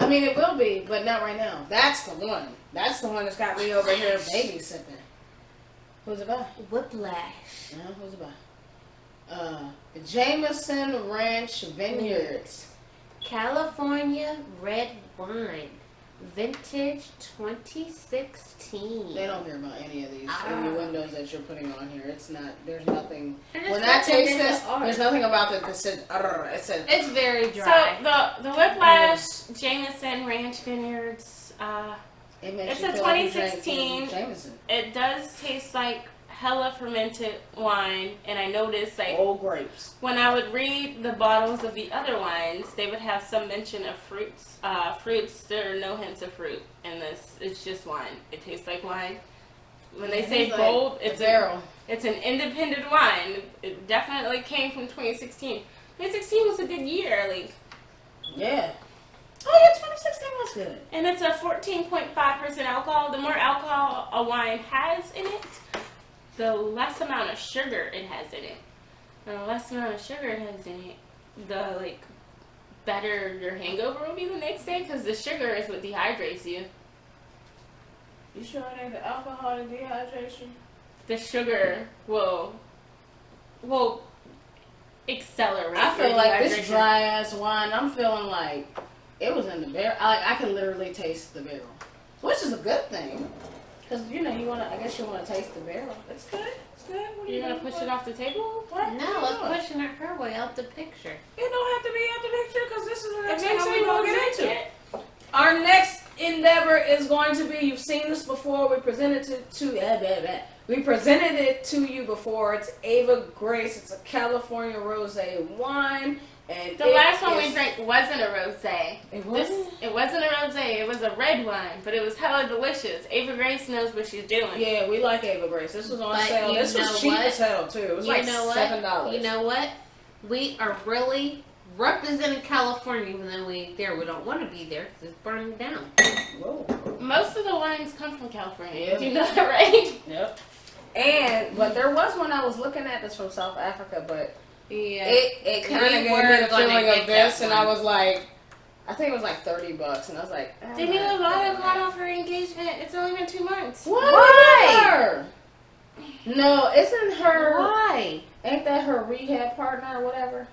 I mean, it will be, but not right now. That's the one. That's the one that's got me over here babysitting. Who's it by? Whiplash. No, who's it by? Jameson Ranch Vineyards. California red wine. Vintage 2016. They don't hear about any of these in the windows that you're putting on here. It's not. There's nothing. And When I taste this, there's nothing about it that says. It's very dry. So the Whiplash Jameson Ranch Vineyards. It's a 2016. It does taste like hella fermented wine, and I noticed like old grapes. When I would read the bottles of the other wines, they would have some mention of fruits. There are no hints of fruit in this. It's just wine. It tastes like wine. When they say bold, it's barrel. It's an independent wine. It definitely came from 2016. 2016 was a good year, like. Yeah. Oh yeah, 2016 was good. And it's a 14.5% alcohol. The more alcohol a wine has in it, the less amount of sugar it has in it. And the less amount of sugar it has in it, the better your hangover will be the next day, because the sugar is what dehydrates you. You sure it ain't the alcohol and dehydration? The sugar will accelerate. I feel like this dry ass wine. I'm feeling like it was in the barrel. I can literally taste the barrel, which is a good thing. Because, you want to, I guess you want to taste the barrel. It's good. It's good. What You're going to push it off the table? What? No, it's pushing it her way out the picture. It don't have to be out the picture because this is the next thing we're going to get into. Our next endeavor is going to be, you've seen this before, we presented we presented it to you before. It's Ava Grace. It's a California rosé wine. And the last one we drank wasn't a rosé. It wasn't? It wasn't a rosé. It was a red wine, but it was hella delicious. Ava Grace knows what she's doing. Yeah, we like Ava Grace. This was on sale. This was cheap as hell, too. It was like $7. You know what? We are really representing California, even though we ain't there. We don't want to be there because it's burning down. Whoa. Most of the wines come from California. Yeah. You know that, right? Yep. But there was one I was looking at that's from South Africa, but yeah, it kind of gave me the feeling of this, and I was like, I think it was like $30, and I was like, Demi Lovato got off her engagement. It's only been 2 months. What? Why? No, isn't her? Why? Ain't that her rehab partner or whatever?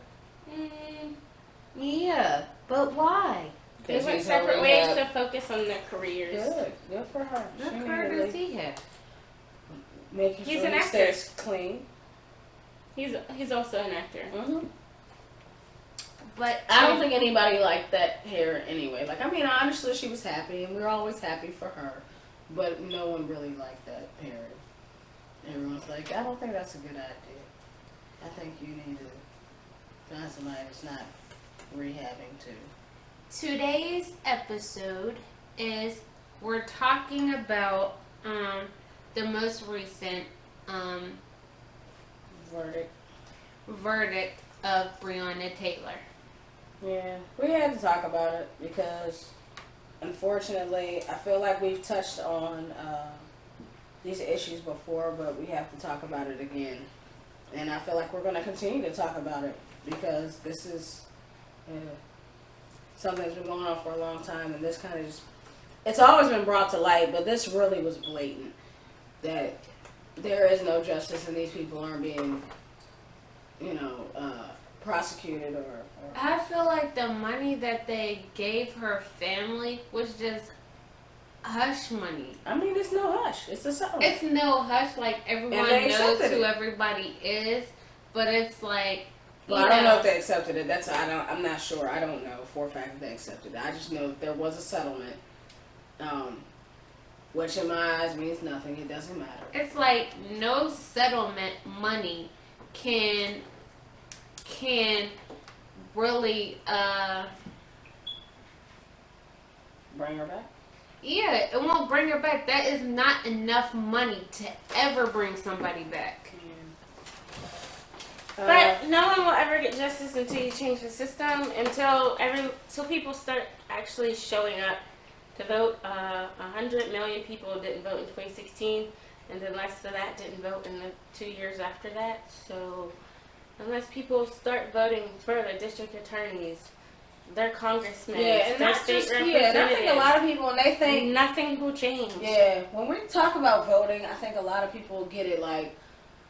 Yeah, but why? They went separate ways to focus on their careers. Good for her. What career does he have? Making He's sure an he actor. stays clean. He's also an actor. Mm-hmm. But I don't think anybody liked that hair anyway. Like, I mean, I understood she was happy, and we were always happy for her, but no one really liked that hair. Everyone's like, I don't think that's a good idea. I think you need to find somebody that's not rehabbing too. Today's episode is we're talking about the most recent verdict of Breonna Taylor. Yeah, we had to talk about it because, unfortunately, I feel like we've touched on these issues before, but we have to talk about it again. And I feel like we're going to continue to talk about it because this is something that's been going on for a long time, and this kind of just, it's always been brought to light, but this really was blatant, that there is no justice and these people aren't being, prosecuted or I feel like the money that they gave her family was just hush money. I mean, it's no hush. It's a settlement. It's no hush. Like, everyone knows who everybody is, but it's like, well, I don't know if they accepted it. I'm not sure. I don't know for a fact if they accepted it. I just know that there was a settlement, which in my eyes means nothing. It doesn't matter. It's like no settlement money can really bring her back. Yeah, it won't bring her back. That is not enough money to ever bring somebody back. But no one will ever get justice until you change the system. Until people start actually showing up to vote. 100 million people didn't vote in 2016, and then less of that didn't vote in the 2 years after that. So unless people start voting for the district attorneys their congressmen, Yeah, and their not state just representatives. and I think a lot of people, when they think nothing will change. Yeah, when we talk about voting, I think a lot of people get it like,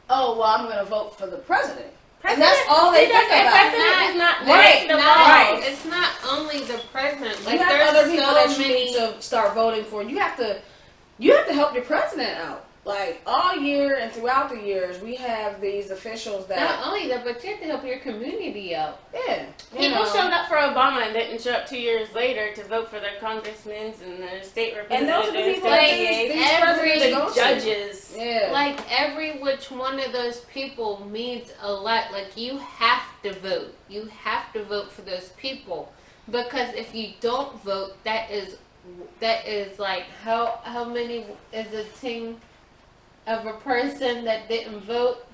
oh, well, I'm going to vote for the president. And that's all they think about. President is not Right, the right. laws. It's not only the president. Like You have there's other people so that you many. need to start voting for. You have to help your president out. Like all year and throughout the years, we have these officials that Not only that, but you have to help your community out. yeah, People showed up for Obama and didn't show up 2 years later to vote for their congressmen and their state and representatives. those are the people their that DAs, these every presidents go to. judges. Yeah, Like every which one of those people means a lot. Like you have to vote. You have to vote for those people, because if you don't vote, that is like how many is a team of a person that didn't vote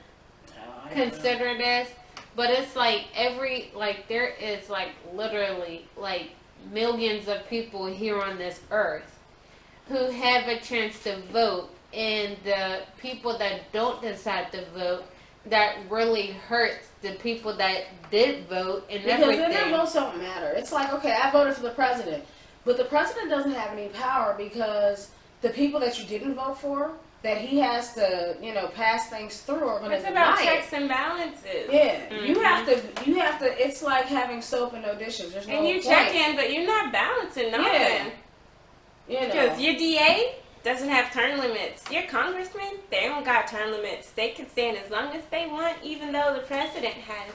considered as? But it's like there is like literally like millions of people here on this earth who have a chance to vote, and the people that don't decide to vote, that really hurts the people that did vote and because everything. then their votes don't matter. It's like, okay, I voted for the president, but the president doesn't have any power because the people that you didn't vote for, that he has to, pass things through or going to It's deny about it. checks and balances. Yeah, Mhm. you have to. It's like having soap and no dishes. There's no And you point. check in, but you're not balancing nothing. Yeah. Because your DA doesn't have term limits. Your congressmen, they don't got term limits. They can stand as long as they want, even though the president has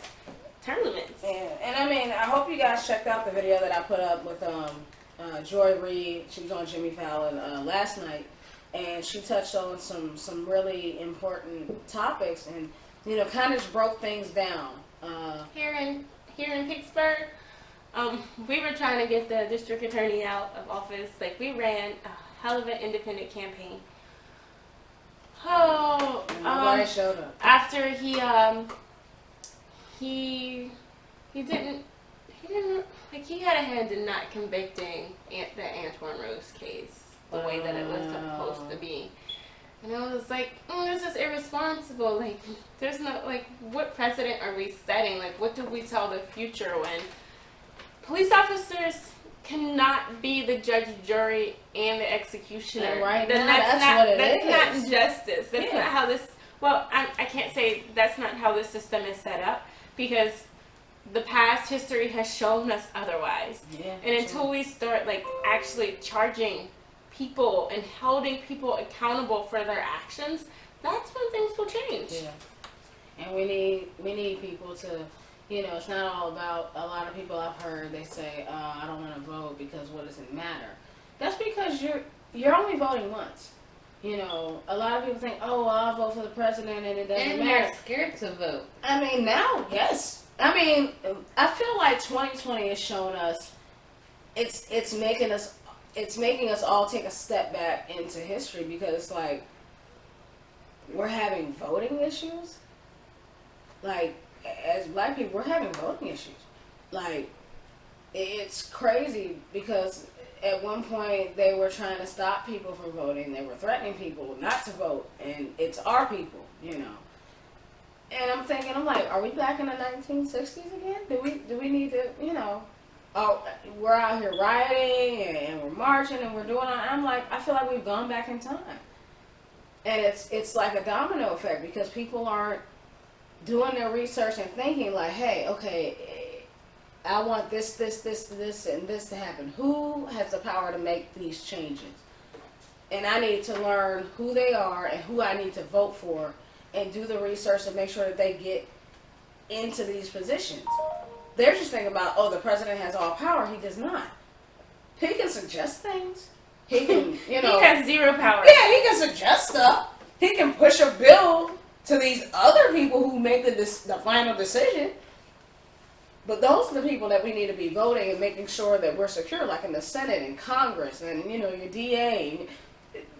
term limits. Yeah, and I mean, I hope you guys checked out the video that I put up with Joy Reid. She was on Jimmy Fallon last night, and she touched on some really important topics, and kind of just broke things down. Here in Pittsburgh, we were trying to get the district attorney out of office. Like, we ran a hell of an independent campaign. Oh, Nobody showed up. after he didn't like, he had a hand in not convicting the Antoine Rose case the way that it was supposed to be. And I was like, this is irresponsible. Like, there's no, like, what precedent are we setting? Like, what do we tell the future when police officers cannot be the judge, jury, and the executioner? And right Then now, that's what it that's is. not justice. That's Yeah. not how this, well, I can't say that's not how this system is set up, because the past history has shown us otherwise. Yeah. And until we start, like, actually charging people and holding people accountable for their actions, that's when things will change. Yeah. And we need people to, it's not all about, a lot of people I've heard, they say, I don't want to vote because what does it matter? That's because you're only voting once. A lot of people think, oh, well, I'll vote for the president and it doesn't And matter. they're scared to vote. I mean, now, yes. I mean, I feel like 2020 has shown us, it's making us all take a step back into history, because it's like we're having voting issues. Like, as black people, we're having voting issues. Like, it's crazy, because at one point they were trying to stop people from voting. They were threatening people not to vote, and it's our people, And I'm thinking, are we back in the 1960s again? Do we need to, we're out here rioting and we're marching and we're doing all, I'm like, I feel like we've gone back in time. And it's like a domino effect, because people aren't doing their research and thinking like, hey, okay, I want this, and this to happen. Who has the power to make these changes? And I need to learn who they are and who I need to vote for, and do the research to make sure that they get into these positions. They're just thinking about, the president has all power. He does not. He can suggest things. He can, He has zero power. Yeah, he can suggest stuff. He can push a bill to these other people who make the final decision. But those are the people that we need to be voting and making sure that we're secure, like in the Senate and Congress and, your DA.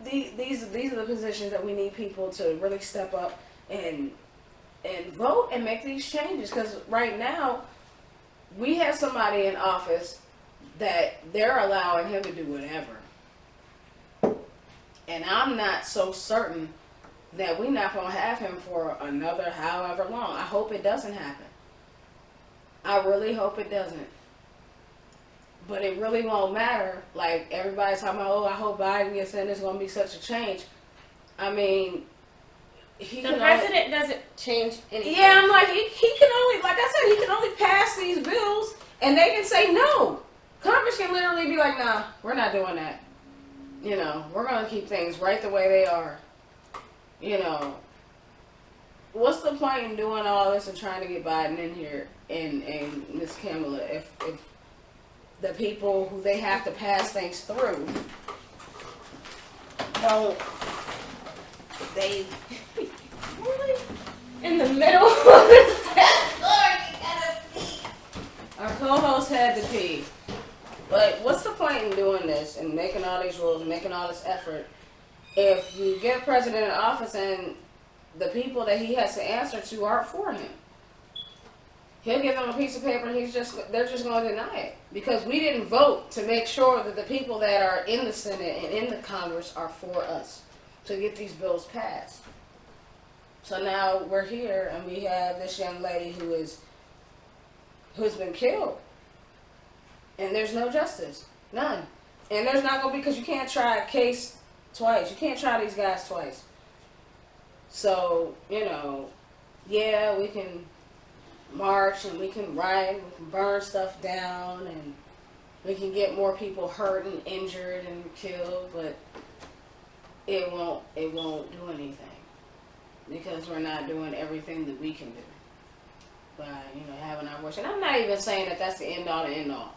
These are the positions that we need people to really step up and vote and make these changes. Because right now, we have somebody in office that they're allowing him to do whatever. And I'm not so certain that we're not going to have him for another however long. I hope it doesn't happen. I really hope it doesn't. but it really won't matter. Like, everybody's talking about, oh, I hope Biden gets in, it's going to be such a change. I mean, The president doesn't change anything. Yeah, I'm like, he can only, like I said, he can only pass these bills, and they can say no. Congress can literally be like, nah, we're not doing that. You know, we're going to keep things right the way they are. You know, what's the point in doing all this and trying to get Biden in here and Miss Kamala if the people who they have to pass things through don't, they really In the middle of the set. Lord, you gotta pee. Our co-host had to pee. Like, what's the point in doing this and making all these rules and making all this effort if you get a president in office and the people that he has to answer to aren't for him? He'll give them a piece of paper and they're just going to deny it. Because we didn't vote to make sure that the people that are in the Senate and in the Congress are for us to get these bills passed. So now we're here and we have this young lady who's been killed. And there's no justice. None. And there's not going to be, because you can't try a case twice. You can't try these guys twice. So, you know, yeah, we can march and we can riot, we can burn stuff down, and we can get more people hurt and injured and killed, but it won't do anything. Because we're not doing everything that we can do by, you know, having our voice. And I'm not even saying that that's the end all to end all.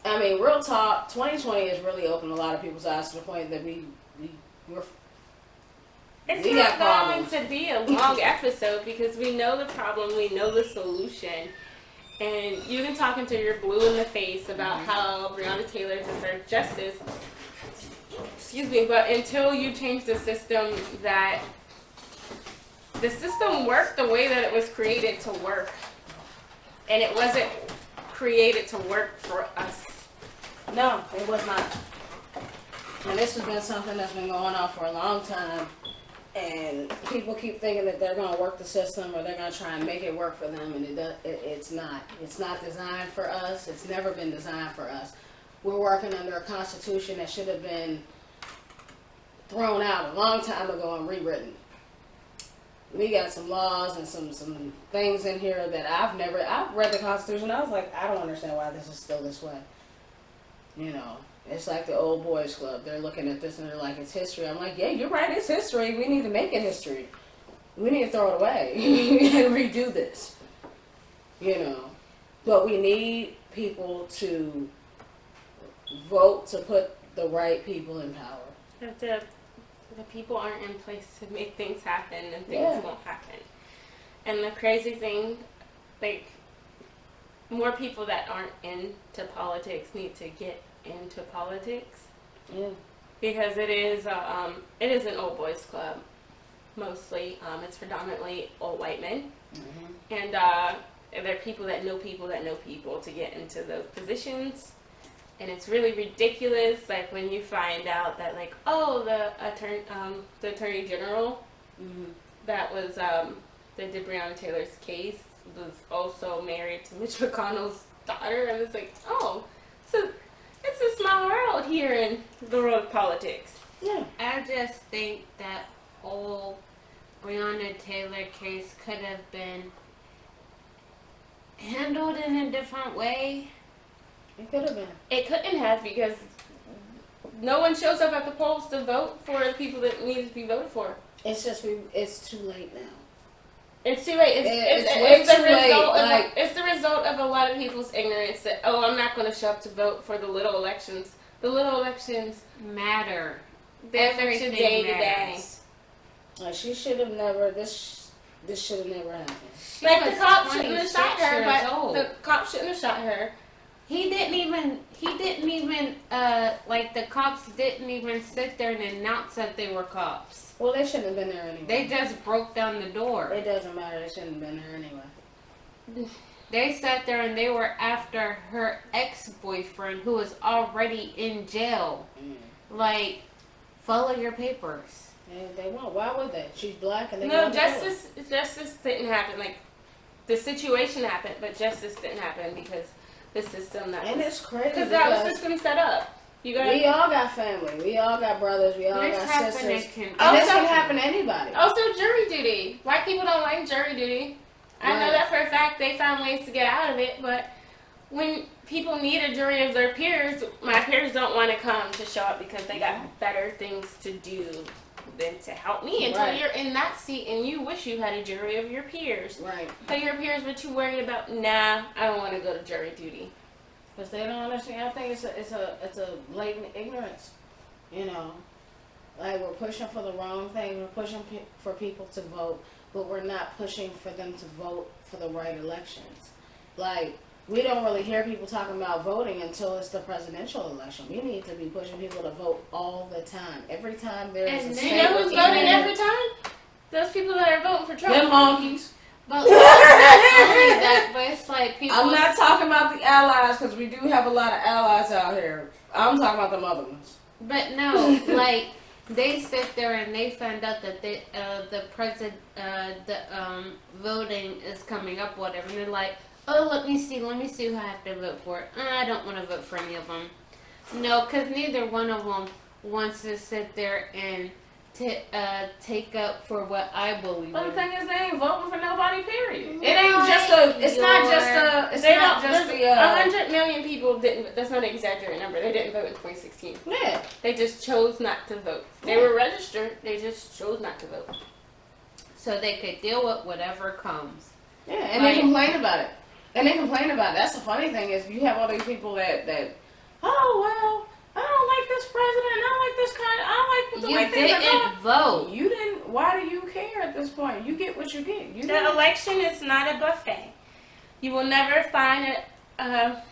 I mean, real talk, 2020 has really opened a lot of people's eyes to the point that we're It's we not got going problems. to be a long episode because we know the problem, we know the solution. And you can talk until you're blue in the face about how Breonna Taylor deserves justice. Excuse me, but until you change the system the system worked the way that it was created to work. And it wasn't created to work for us. No, it was not. And this has been something that's been going on for a long time. And people keep thinking that they're going to work the system or they're going to try and make it work for them. And it's not. It's not designed for us. It's never been designed for us. We're working under a constitution that should have been thrown out a long time ago and rewritten. We got some laws and some things in here that I've read the Constitution. I was like, I don't understand why this is still this way. You know, it's like the old boys club. They're looking at this and they're like, it's history. I'm like, yeah, you're right, it's history. We need to make it history. We need to throw it away and redo this. You know, but we need people to vote to put the right people in power. If the people aren't in place to make things happen, then things won't happen. And the crazy thing, like, more people that aren't into politics need to get into politics. Yeah. Because it is an old boys club, mostly. It's predominantly old white men. Mm-hmm. And they're people that know people to get into those positions. And it's really ridiculous, like when you find out that, like, oh, the attorney general that was that did Breonna Taylor's case was also married to Mitch McConnell's daughter, and it's like, oh, so it's a small world here in the world of politics. Yeah. I just think that whole Breonna Taylor case could have been handled in a different way. It could have been. It couldn't have, because no one shows up at the polls to vote for the people that need to be voted for. It's just it's too late now. It's too late. It's the result of a lot of people's ignorance that, oh, I'm not going to show up to vote for the little elections. The little elections Matter. they affect you day to day. Like, she should have never. This should have never happened. Like, the cop shouldn't have shot her, but the cop shouldn't have shot her. He didn't even, like, the cops didn't even sit there and announce that they were cops. Well, they shouldn't have been there anyway. They just broke down the door. It doesn't matter. They shouldn't have been there anyway. They sat there and they were after her ex-boyfriend who was already in jail. Like, follow your papers. They won't. Why would they? She's black and they No, won't justice didn't happen. Like, the situation happened, but justice didn't happen because the system that And it's crazy because that was system set up. You got we all got family. We all got brothers. We all got sisters. And this can happen to anybody. Also, jury duty. White people don't like jury duty. I know that for a fact. They found ways to get out of it, but when people need a jury of their peers, my peers don't want to come to show up because they got better things to do than to help me until you're in that seat and you wish you had a jury of your peers. Right. But your peers were too worried about, nah, I don't want to go to jury duty. Because they don't understand. I think it's a blatant ignorance. You know, like we're pushing for the wrong thing. We're pushing for people to vote, but we're not pushing for them to vote for the right elections. Like, we don't really hear people talking about voting until it's the presidential election. We need to be pushing people to vote all the time. Every time there is a state. You know who's voting every time? Those people that are voting for Trump. Them honkies. But not only that, but it's like people. I'm not talking about the allies because we do have a lot of allies out here. I'm talking about them other ones. But no, like they sit there and they find out that the voting is coming up, whatever, and they're like, oh, let me see who I have to vote for. I don't want to vote for any of them. No, because neither one of them wants to sit there and take up for what I believe. But the thing is, they ain't voting for nobody. Period. It ain't just a. It's not just a. It's not just the. 100 million people didn't. That's not an exaggerated number. They didn't vote in 2016. Yeah. They just chose not to vote. They were registered. They just chose not to vote. So they could deal with whatever comes. Yeah, and they complain about it. That's the funny thing is you have all these people that oh well, I don't like this president. I don't like this kind. I don't like the way things are going. You didn't vote. You didn't. Why do you care at this point? You get what you get. The election is not a buffet. You will never find a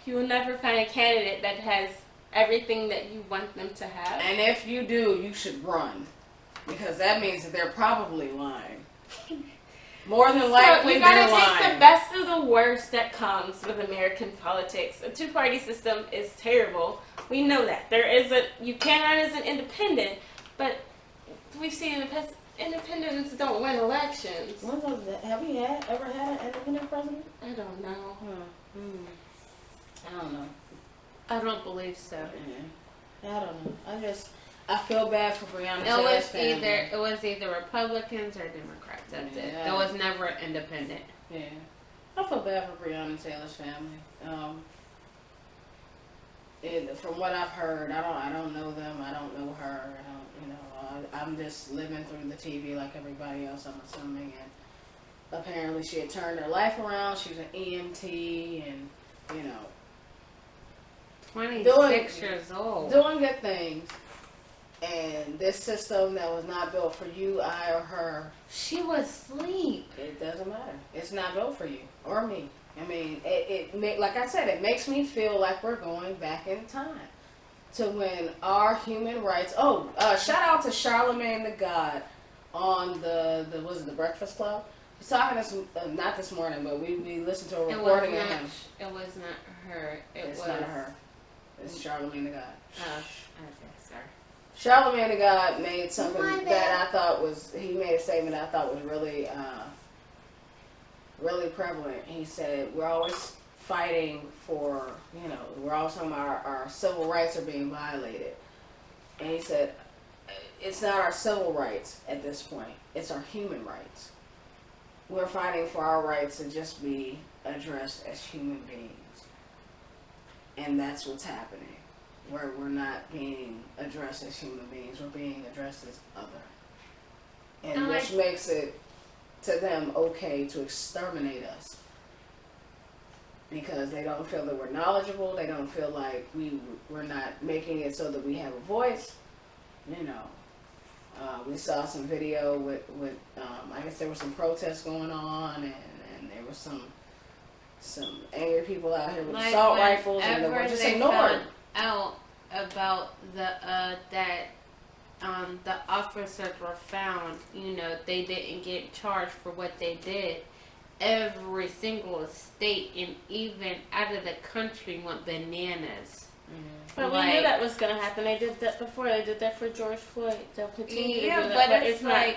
candidate that has everything that you want them to have. And if you do, you should run, because that means that they're probably lying. More than likely, you gotta take the best of the worst that comes with American politics. A two-party system is terrible. We know that. You can run as an independent, but we've seen in the past, independents don't win elections. Have you ever had an independent president? I don't know. I don't know. I don't believe so. Yeah. I don't know. I feel bad for Breonna Taylor's family. It was either Republicans or Democrats. That's it. There was never an independent. Yeah. I feel bad for Breonna Taylor's family. From what I've heard, I don't know them. I don't know her. I'm just living through the TV like everybody else, I'm assuming. And apparently she had turned her life around. She was an EMT and, 26 years old. Doing good things. And this system that was not built for you, I, or her. She was asleep. It doesn't matter. It's not built for you or me. I mean, like I said, it makes me feel like we're going back in time to when our human rights. Shout out to Charlemagne the God on the Breakfast Club. He's talking to us not this morning, but we listened to a recording of him. It was not her. It's not her. It's Charlemagne the God. Okay, sorry. Charlemagne the God made something that I thought he made a statement that I thought was really, really prevalent. He said, we're always fighting for, we're always talking about our civil rights are being violated. And he said, it's not our civil rights at this point. It's our human rights. We're fighting for our rights to just be addressed as human beings. And that's what's happening. Where we're not being addressed as human beings, we're being addressed as other. And which makes it to them okay to exterminate us. Because they don't feel that we're knowledgeable, they don't feel like we're not making it so that we have a voice. We saw some video with I guess there was some protests going on and there was some angry people out here with assault rifles and they were just ignored. Out about the officers were found, they didn't get charged for what they did. Every single state and even out of the country went bananas. But we knew that was going to happen. They did that before. They did that for George Floyd. They'll continue to do that. But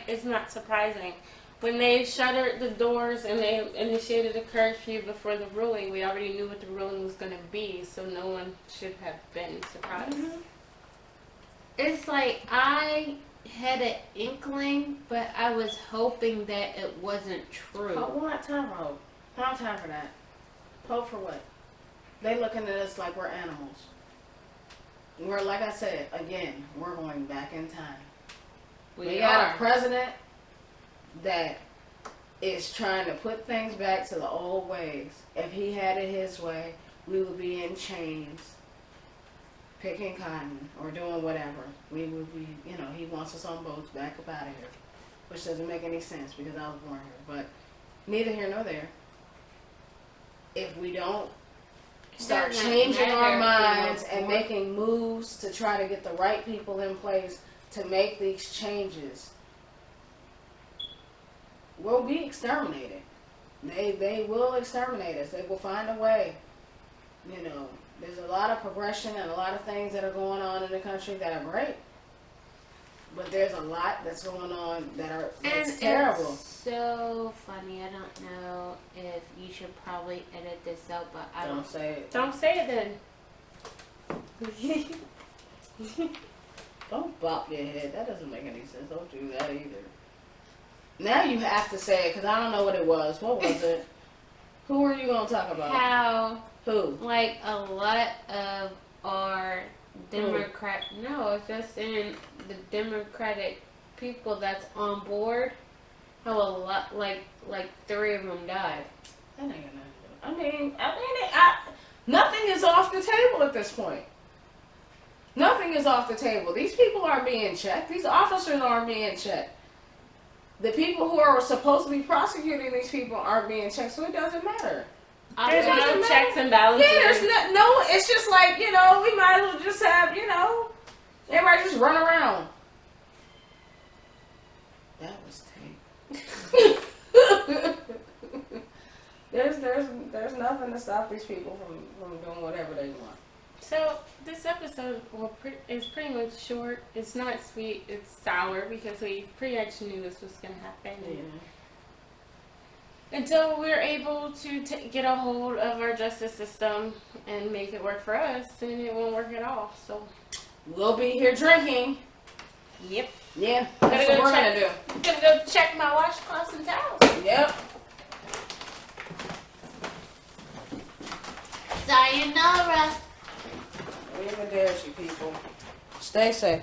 it's not surprising. when they shuttered the doors and they initiated a curfew before the ruling, we already knew what the ruling was going to be, so no one should have been surprised. Mm-hmm. It's like I had an inkling, but I was hoping that it wasn't true. Hope, we don't have time for hope. I don't have time for that. Hope for what? They looking at us like we're animals. We're, like I said, again, we're going back in time. We got a president that is trying to put things back to the old ways. If he had it his way, we would be in chains, picking cotton or doing whatever. We would be, he wants us on boats back up out of here, which doesn't make any sense because I was born here. But neither here nor there. If we don't start Doesn't changing our matter minds and making moves to try to get the right people in place to make these changes, we'll be exterminated. They will exterminate us. They will find a way. There's a lot of progression and a lot of things that are going on in the country that are great. But there's a lot that's going on that's terrible. It's so funny. I don't know if you should probably edit this out, but I Don't say it. Don't say it then. Don't bop your head. That doesn't make any sense. Don't do that either. Now you have to say it because I don't know what it was. What was it? Who are you going to talk about? how Who? like a lot of our Democrat, no, it's just in the Democratic people that's on board, how a lot, like 3 of them died. That ain't got nothing to do. Nothing is off the table at this point. Nothing is off the table. These people aren't being checked. These officers aren't being checked. The people who are supposed to be prosecuting these people aren't being checked, so it doesn't matter. There's It no doesn't checks matter. and balances. Yeah, there's no, it's just like, we might as well just have, everybody just run around. That was tape. There's nothing to stop these people from doing whatever they want. So this episode is pretty much short. It's not sweet. It's sour because we pretty much knew this was going to happen. Yeah. Until we're able to get a hold of our justice system and make it work for us, then it won't work at all. So We'll be here drinking. yep. Yeah, that's what we're gonna do. I'm gonna go check my washcloths and towels. Yep. Sayonara. We even dare you people. Stay safe.